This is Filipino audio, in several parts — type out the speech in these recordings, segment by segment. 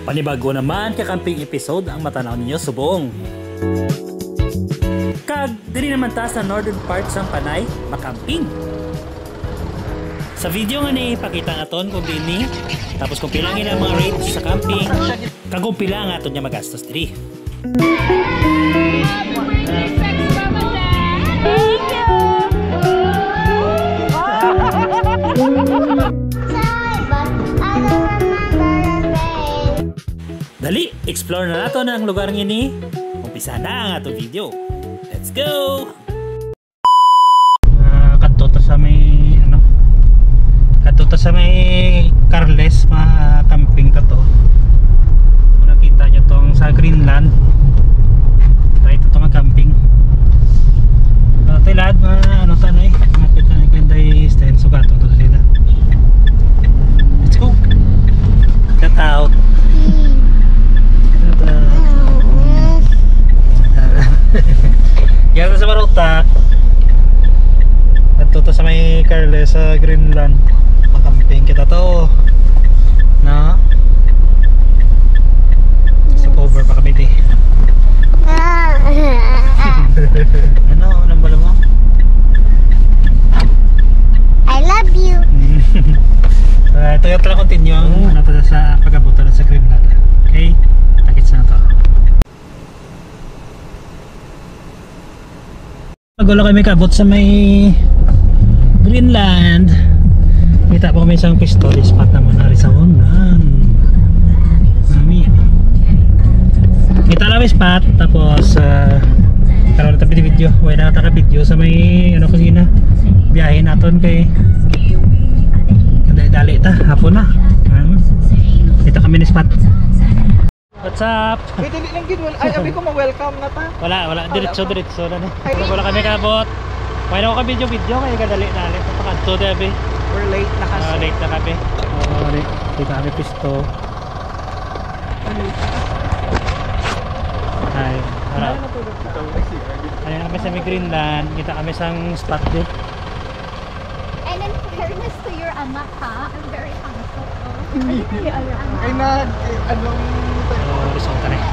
Panibago naman kakamping episode ang matanaw ninyo subong. Kag diri naman ta sa northern part sang Panay makamping. Sa video nga ni ipakita naton kung dini tapos kung pila ang mga rates sa camping kag kung pila ang aton niya magastos diri. Dali, explore na nato ang lugar ngini. Umpisa na ang atong video. Let's go! Kadto ta sa may Carles camping ta to. Kung nakita nyo tong sa Greenland. Ito tong camping. Tilad ano tanay, makita na kanday stand sugato to sila. Let's go. Get out. Yan sa Marutak. At to sa may Carles sa Greenland. Makamping kita to. Na. Sa cover pa kami di. Anong bala mo? I love you. Ito yung tala continue ang sa pag-abutan sa Greenland. Okay? Takits na to. Pagwala kami kabot sa may Greenland. Kita po kami isang pistol spot naman ari sa unan. Mami. Kita lang spot tapos karon ta video. Way na ta ka video sa may ano kusina. Biyahe naton kay dali ta hapon na. Dito kami ni spot. What's up? Wait, hindi lang gid. Ay, abi ko ma-welcome na ta. Wala, diretso na ni. Wala kami kabot. Wala ako ka video kaya kadali-dali. Pakanto dabi. We're late na kasi. Late na kami. Dito kami pisto. Ay, harap. Ayun kami sa Greenland. Kita kami sa spot din. And in fairness to your anak ha, I'm very thankful. Ay anong resulta na eh.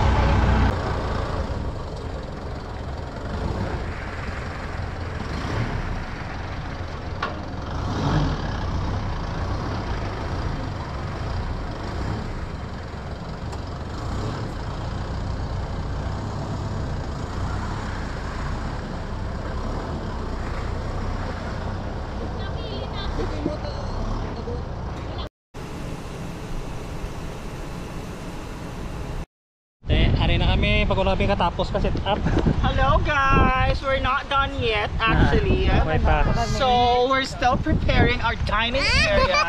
Hari na kami pag wala kami katapos ka set up. Hello guys, we're not done yet actually. So we're still preparing our dining area.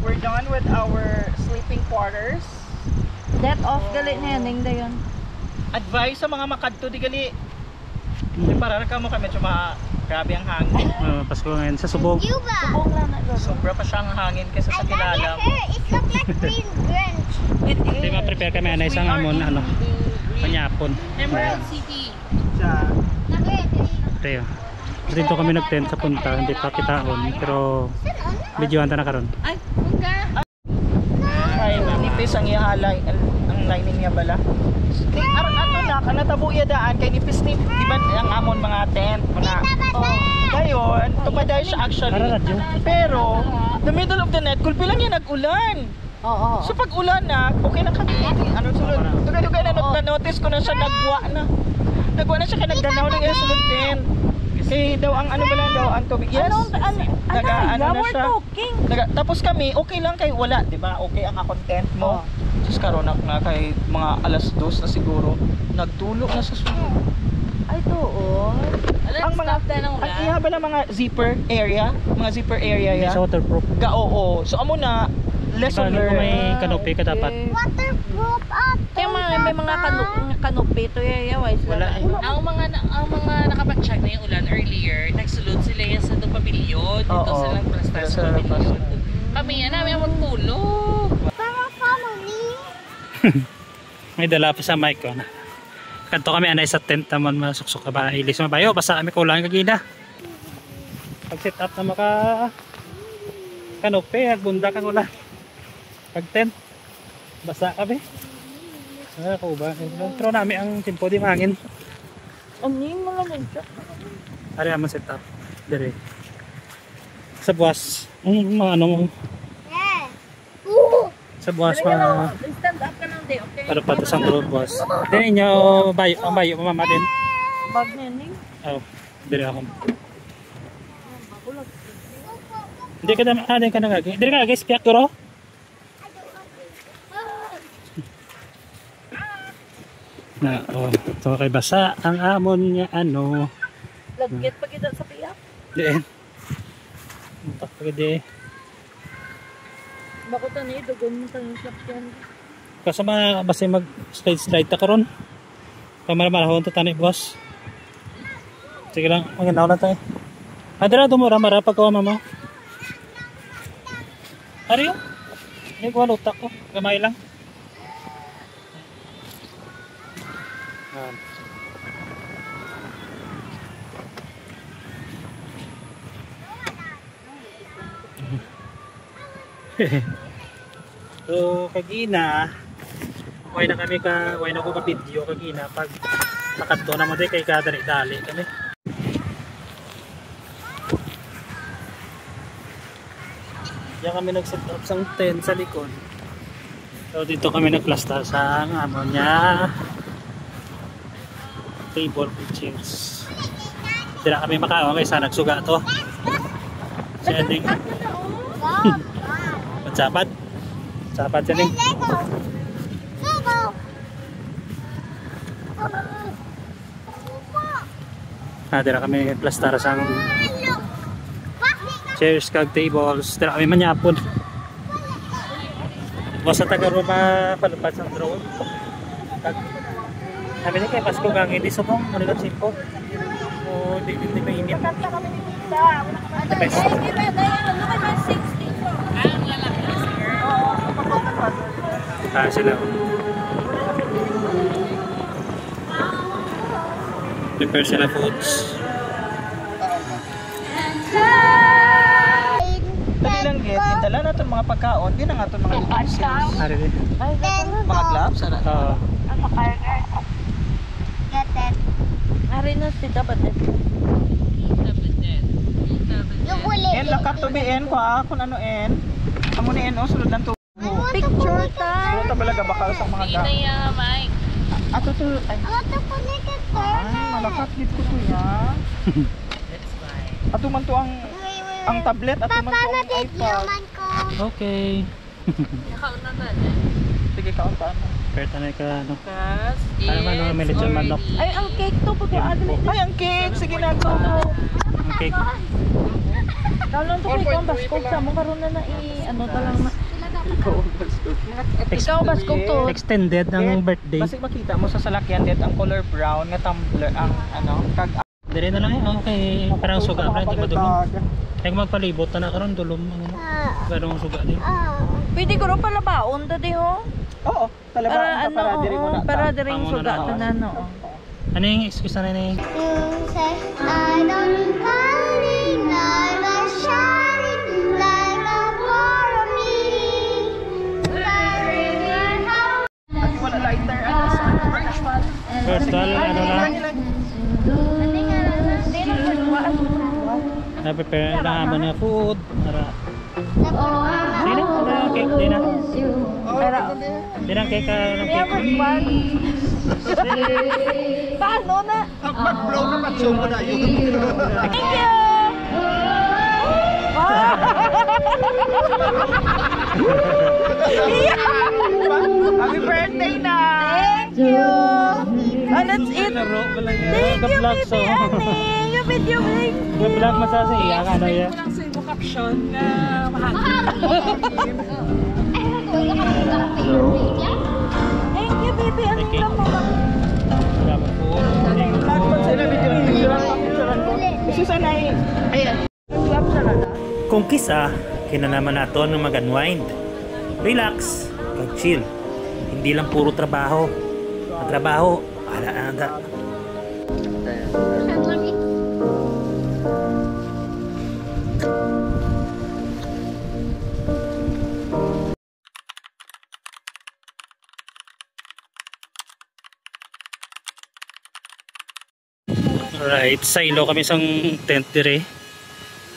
We're done with our sleeping quarters. That off gali na yan dayon. Advice sa mga makadto di gali. Para ka mo kami medyo grabe ang hangin. Pasko ngayon sa Subong. Subong lang na doon. Sobra pa siyang hangin kaysa sa kilala mo. It looks like green branch. Hindi ma-prepare kami na isang amon panyapon. Emerald City. Tayo. Dito kami nag-tent sa punta, hindi pa kitaon pero videoan ta na karon. Ay, bunga. Ay, nipis ang ihalay ang lining niya bala. Ato na kanatabo iya daan kay nipis ni di ba ang amon mga tent mga dayon tumaday siya actually. Pero the middle of the night kulpi lang yan nag-ulan. Oo. So pag ulan na, okay na kami. Ano sulod? Dugay-dugay na notice ko na siya nagwa na siya kay nagdanaw ng sulod din. Kasi daw ang ano ba lang daw ang tubig. Yes. Ano na siya. Tapos kami okay lang kay wala, 'di ba? Okay ang content mo. Just karon na kay mga alas 2 na siguro nagtulo na sa sulod. Ay tuon. Ang mga ang ihaba ng mga zipper area ya. Sa waterproof. Oo. So amo na lesson learned. Kung may kanopi ka dapat. Waterproof up. Kaya may mga kanopi to wise. Wala. Ang mga nakapag-check na yung ulan earlier, nagsulod sila yan sa pavilion. Dito sila nagplastar sa pavilion. Kami yan namin ang magtulog. Para follow me. May dala pa sa mic ko na. Kanto kami anay sa tent naman masuksok ka ba ilis mabayo basta kami kulang kagina. Pag set up na maka kanope agbunda kang ulan. Pag tent Basta kami. Ako ba? Pero namin ang timpo di mangin. Aning mo lang siya. Ari naman set up. Dire. Sa buwas. Mga ano. Sa buwas pa. Stand up ka lang di, okay? Para pa sa buwas. Din inyo bayo, ang bayo mama din. Bag niya ning. Oh, dire ako. Hindi ka na, din ka na gagi. Dire ka guys, piyak turo. Na, oh, so kay basa ang amon niya ano. Lagkit pa kita sa piyak. Diyan. Pagkade. Bako tani dugon mo sa sakyan. Kasi basta mag slide ta karon. Pamara-marahon to tani boss. Sige lang, maganaw na tayo. Adra dumura-mara pagkawa mama. Ariyo. Ini ko lutak ko, gamay lang. So kagina way na ko ka video kagina pag nakadto na mo di kay kadali-dali kami. Diyan kami nag-set up sang tent sa likod. So dito kami nagplasta sa amon niya table with chairs. Hindi na kami makaon kaysa nagsuga to. Si Ending. Magsapat. Sapat siya ning. Dira kami plastar sang chairs kag tables. Dira kami manyapon. Basta taga Roma palupad sang drone. Sabi niya kay Pasko kang hindi subong, manigat simpo. O di mainit. The best. Sila. Prepare sila foods. Dali lang gid, dala na itong mga pagkaon, di na nga itong mga utensils. Ari din. Mga gloves, ano? Oo. Ari na si dapat eh. En lakat tubiin ko kung ano en. Amo ni en sulod lang to. Picture time. Sulod ta balaga bakal sa mga ga. Ina ya, Mike. Ato to ay. Malakat gid ko to ya. That's fine. Ato man to ang tablet, ato man to ang iPad. Okay. Nakauna na Sige kaon pa ano. Perta na ka ano. Because Ano man may lechon manok. Ay, ang cake to pag Ay ang cake, sige na go. Okay. Kalon to kay kong baskog sa mo karon na ano ta lang na. Ikaw baskog to. Extended ng birthday. Basta makita mo sa salakyan dit ang color brown nga tumbler ang ano kag Dire na lang okay. Parang suga pa hindi madulom. Kaya magpalibot na karon dulom ang ano. Ganong suga din. Pwede ko ro pala baon ta di ho. Oo, talaga Para ang ano, para diri mo na. para diring Amo na suga na. tanan no. Ano yung excuse na ni? At wala lighter ano sa virtual. Virtual ano lang. Prepare na mo na food. Para. Sige na, ano cake din na. Din ang cake ng cake. Paano na? Mag-blow na pa-show mo na yun. Thank you. Happy birthday na! Thank you. Oh, that's it. Laro pala yun. Thank you, Ka-vlog so. baby Annie. Yung video bling. Ka-vlog masasa iya ka ano yan. Lang sa imo caption na mahal. Thank you, baby Annie. Okay. Salamat po. Vlog pa sila video. Video lang picturean ko. Gusto sana ayan. Vlog sana na. Kung kisa, kinalaman nato ng mag-unwind. Relax, mag-chill. Hindi lang puro trabaho. Ang trabaho, ala-ala. Alright, sa ilo kami isang tent dire.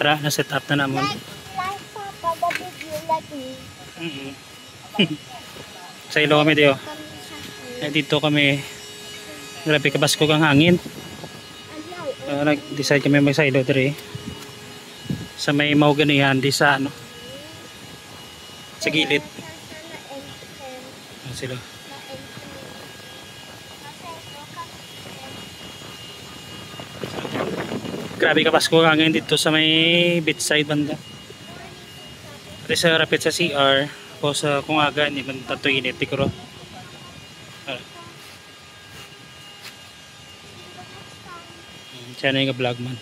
Para na set up na naman. Like Papa, the video like me. Sa ilo kami diyo. Dito kami. Grabe kabasko kang hangin. Nag-decide kami mag sa ilo dire. Sa may mahuganihan di sa ano. Sa gilid. Sila. Grabe kabasko ang hangin dito sa may beachside banda. Pati sa rapid sa CR o sa kung aga hindi man tato init tikuro. Siya na yung vlog man.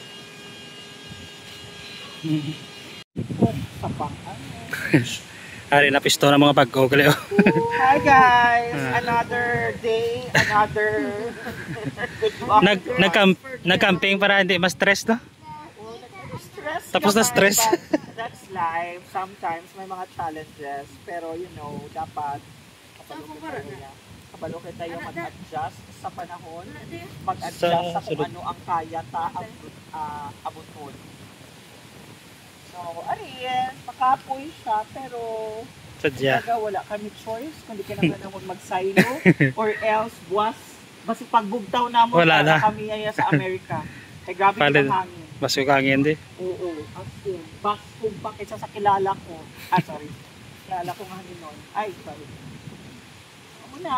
Ari na pisto na mga pagko kaleo. Hi guys! Another day, another nag-camping para hindi mas stress no? stress. Tapos na stress. That's life. Sometimes may mga challenges. Pero you know, dapat kabalukit tayo mag-adjust sa panahon. Mag-adjust sa kung ano ang kaya abuton. So, ariyan, makapoy siya, pero sadya. Wala kami choice, kundi ka naman naman mag-silo or else basta pagbugtaw na mo wala na kami ay sa Amerika. Ay grabe yung hangin. Baso hangin di? Oo, as in, baskog pa kaysa sa kilala ko. Sorry. Kilala ko nga nun. Ay, sorry. Ano na,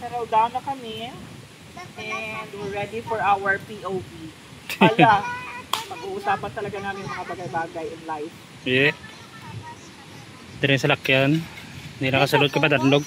saraw down na kami. And we're ready for our POV. Ala, pag-uusapan talaga namin mga bagay-bagay in life. Yeah. Dire sa lakyan. Hindi nakasulod ka ba danlog?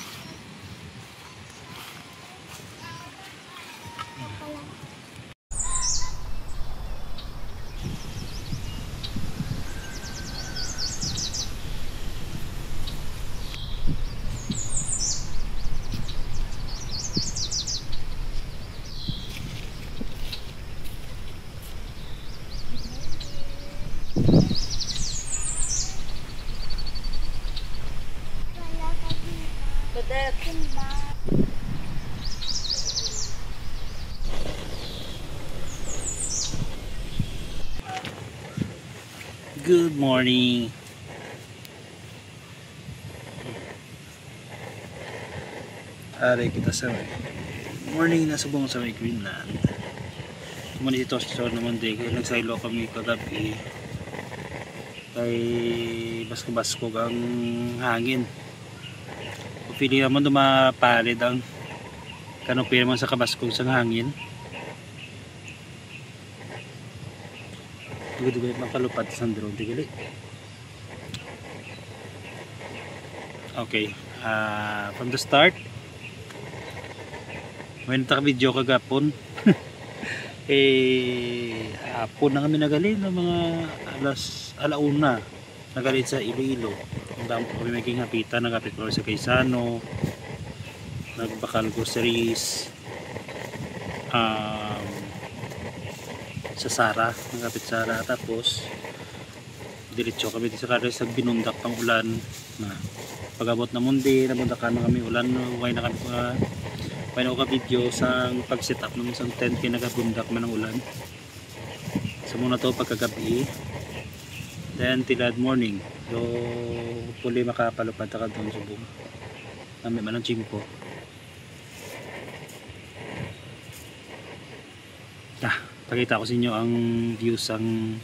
Good morning. Ari kita sa morning na subong sa may Greenland. Kuman dito sa naman din kaya nagsaylo kami kagabi. Kay basko-basko ang hangin. Pili naman dumapalid ang kanopi naman sa kabaskog sa hangin. Dugay mapalupad sa drone tigili. Okay, from the start when taka-video kagapon hapon na kami nagalin ng mga alauna nagalit sa Iloilo. Ang dami kami maging hapitan, nagapit ko sa Kaysano, nagbakal groceries sa Sara, nagapit Sara, tapos diretso kami sa Kares sa binundak pang ulan na pag-abot na mundi, nabundakan na kami ulan, huwag na kami huwag na ko ka-video sa pag-set up ng isang tent kaya nagabundak man ng ulan. So muna to pagkagabi, then tilad morning, so hopefully makapalupad ka doon sa buong namin man ang chimpo. Pakita ko sa inyo ang views ng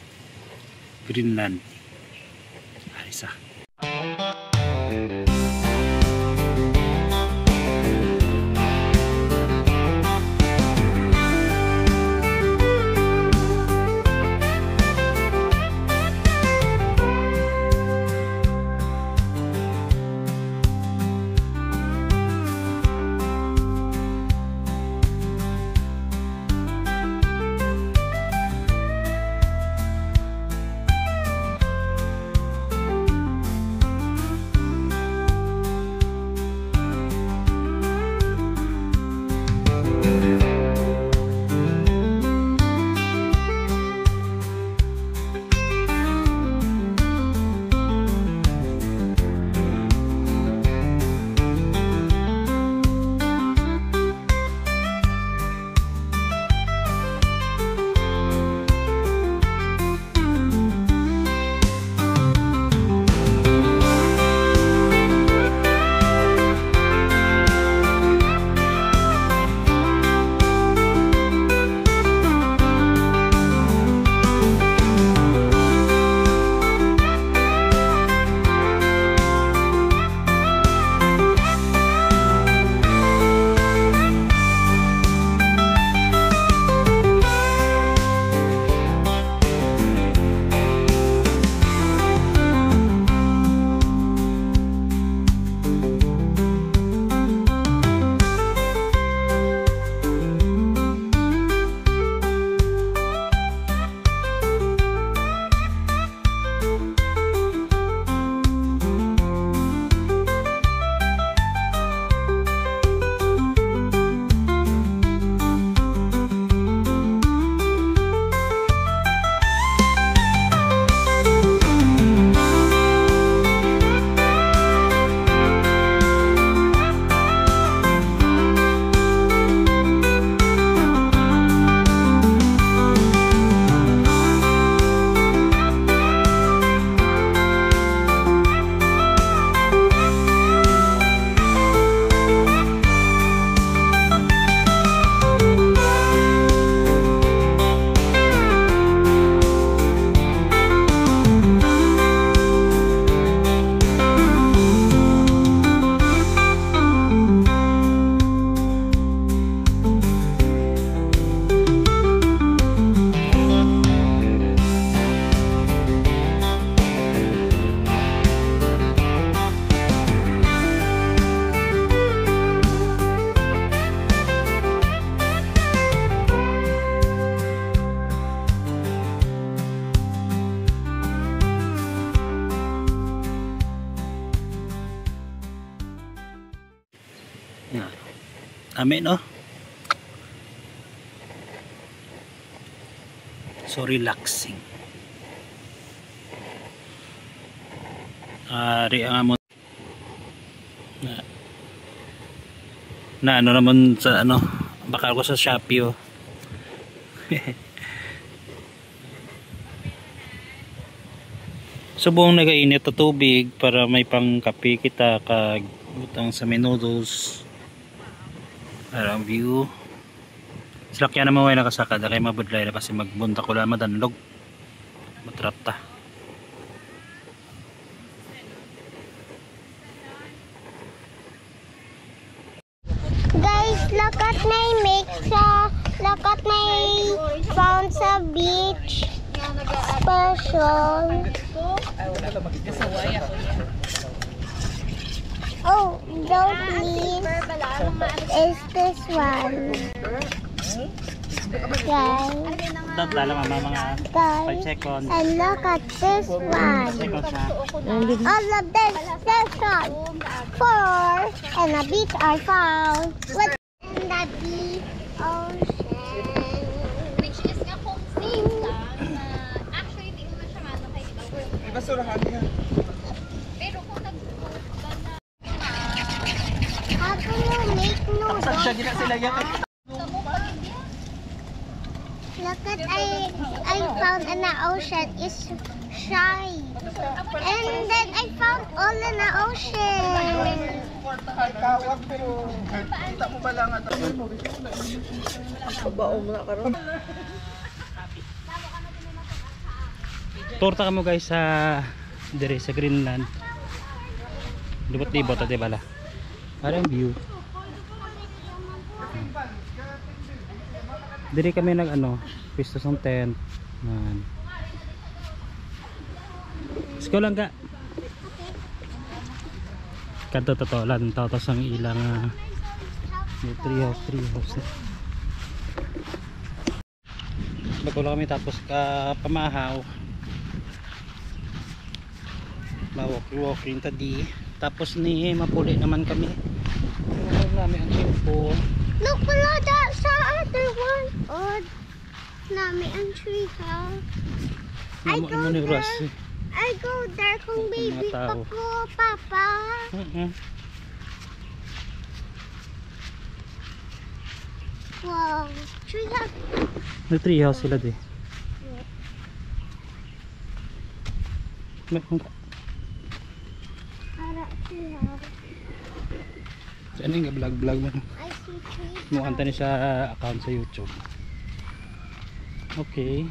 Greenland. Ayos Amin, no? So relaxing. Ari ang amon na ano naman sa ano, bakal ko sa Shopee, oh. Subong nagainit na tubig para may pang kape kita kag butang sa noodles. Arang view. Sila kaya naman may nakasaka dahil mabudlay na kasi magbunta ko lang madanlog. Matrapta. Guys, look at my mixer. Look at my found sa beach. Special. Oh, don't leave. Is this one? Guys. Don't lang mga 5 Guys. seconds. And look at this one. Seconds na. All of this section. 4 and a beach I found. What in the deep ocean? Which is nga kung safe lang na actually hindi naman siya ano kay iba. Basurahan niya. Pero kung nag-post ka na how do you make noodles? Siya gina sila yan. Look at I found in the ocean is shy. And then I found all in the ocean. Kawag pero kita mo ba lang ito? Baong na karon. Torta ka mo guys sa dire sa Greenland. Libot-libot ate bala. Parang view. Dire kami nag ano, pisto sa tent. Yan. Sko lang ka. Kanto totoo lang tatos ang ilang tree house. Bago lang kami tapos ka pamahaw. Walking tadi. Tapos ni mapuli naman kami. Ano namin ang shampoo. Look below that sa other one. Oh, nami ang tree ha. I go there. I go there kung baby pa ko, Papa. Wow, tree house. May tree house sila di. Ara tree house. Ano yung vlog mo? I see tree. Mukanta ni sa account sa YouTube. Okay.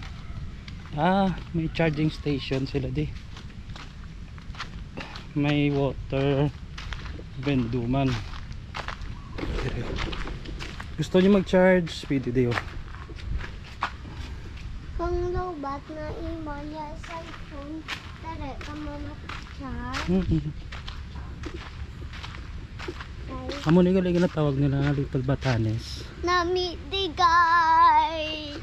May charging station sila di. May water benduman. Gusto niyo mag-charge? Pwede di oh. Kung lobat na imo niya sa phone, tara ka mo mag-charge. Amo ni gali na tawag nila Little Batanes. Nami di guys.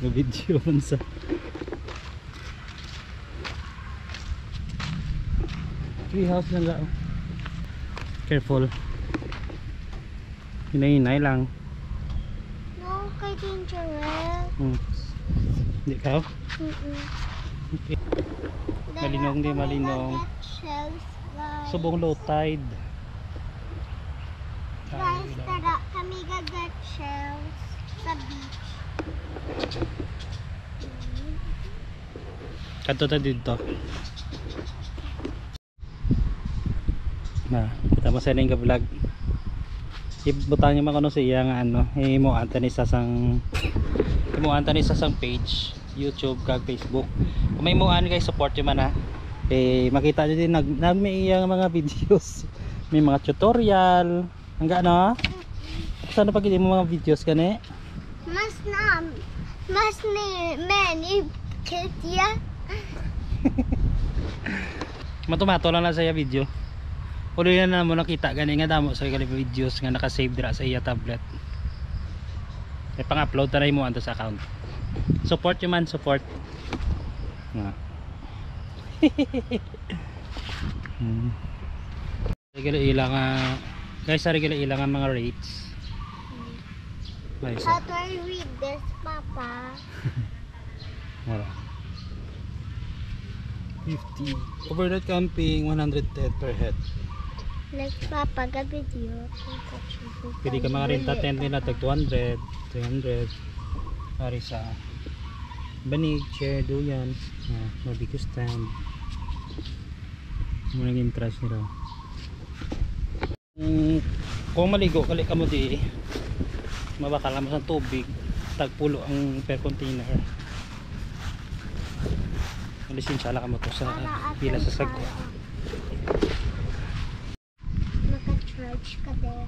May video man sa tree house lang lang. Careful. Hinay-hinay lang. No, kay dangerous. Hindi ka? Okay. Malinong di malinong. Subong low tide. Guys, tara kami gagat shells sa beach. Kanto ta dito. Na, kita mo sa ning ka vlog. Ibutan niyo man kuno sa iya nga ano, mo anta ni sasang page, YouTube kag Facebook. Kung may muan guys support yo man ha. Makita niyo din may iya mga videos. May mga tutorial. Hangga no? Saan pa gid mo mga videos kani? Mas ni many kids ya. Matumato lang na sa iya video. Ulo yan na mo nakita gani nga damo sa gali videos nga naka-save dira sa iya tablet. May pang-upload ta mo anto sa account. Support yo man, support. Regular ilang guys, regular ilang ang mga rates. Nice. How do I read this, Papa? Wala. 50. Overnight camping 110 per head. Like Papa, ga video. Pwede ka mga renta tent nila tag 200, 300. Pari sa banig, chair, duyan, barbecue stand. Mga interest nila. Kung maligo kali ka mo di mabakala mo sa tubig, tagpulo ang per container. Lisensya lang mo to sa pila sa sagwa. Maka-charge ka there.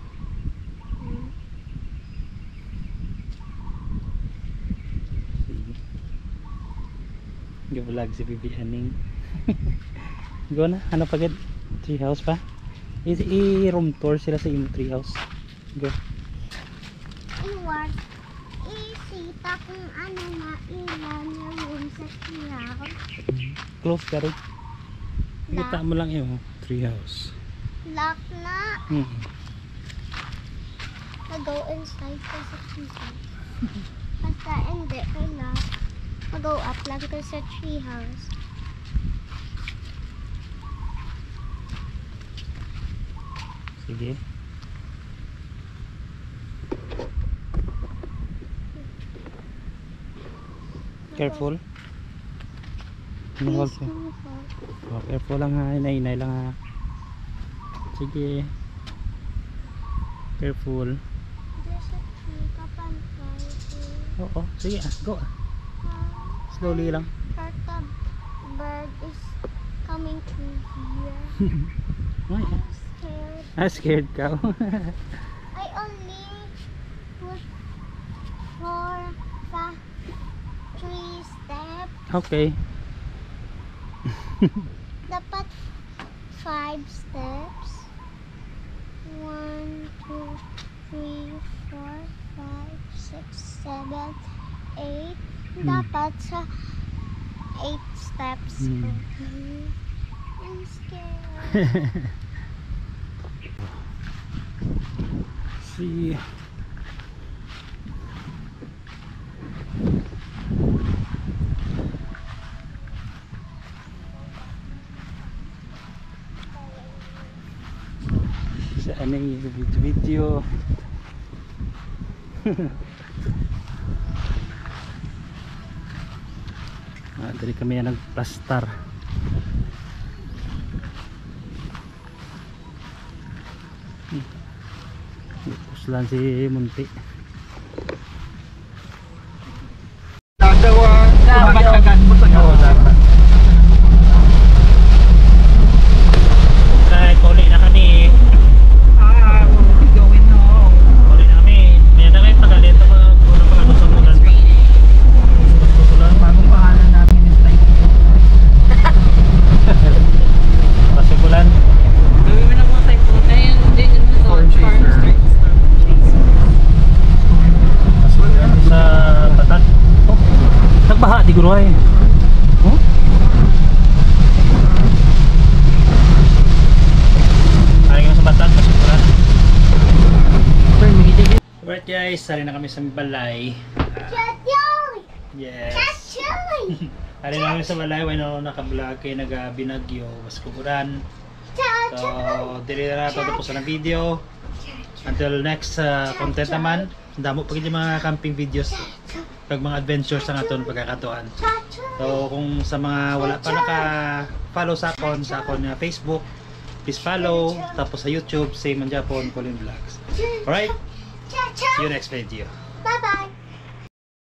Vlog si Bibi Aning. Go na, ano pagad? Tree house pa? I-room tour sila sa imo tree house. Go. Iwan. Isita kung ano na ilan yung room sa house. Close ka rin. Kita mo lang yun. Tree house. Lock na. I-go inside ka sa tree house. Basta hindi ka lock. Mag-go up lang ka sa tree house. Sige. Careful. Oh, careful lang ha. Inay lang ha. Sige. Careful. There's a tree kapantay. Oo. Sige. Go. Slowly lang. The bird is coming to here. Ay, Scared. scared ka. I only put 3 steps. Okay. Dapat 5 steps. 1, 2, 3, 4, 5, 6, 7, 8. Dapat sa 8 steps. I'm scared. See. Saan yung video? Dari kami yang nagplastar. Puslan si Munti. Dapat mo sa dapat. Kahit uli na kami. We're going home. Uli na kami. May na kayo pagalit ako ano sa mulan pa. Bagong pangalan namin is Typhoon. Pasigulan. Gawin mo na mga typhoon na yun. Storm chaser. Sa Batat. Oh, nagbaha di Guruay. Oh? Ay nga sa Batat, pasigulan. Alright guys, sari na kami sa balay. Chachoy! Yes. Chachoy! Sari na kami sa balay, why na naka-vlog kayo nag-binagyo, basikuran. So, dili na nato tapos na video. Until next content naman, damo pa yung mga camping videos kag mga adventures na naton pagkakatuan. So, kung sa mga wala pa naka-follow sa akon Facebook, please follow. Tapos sa YouTube, same man Japon, Colin Vlogs. Alright? See you next video. Bye-bye!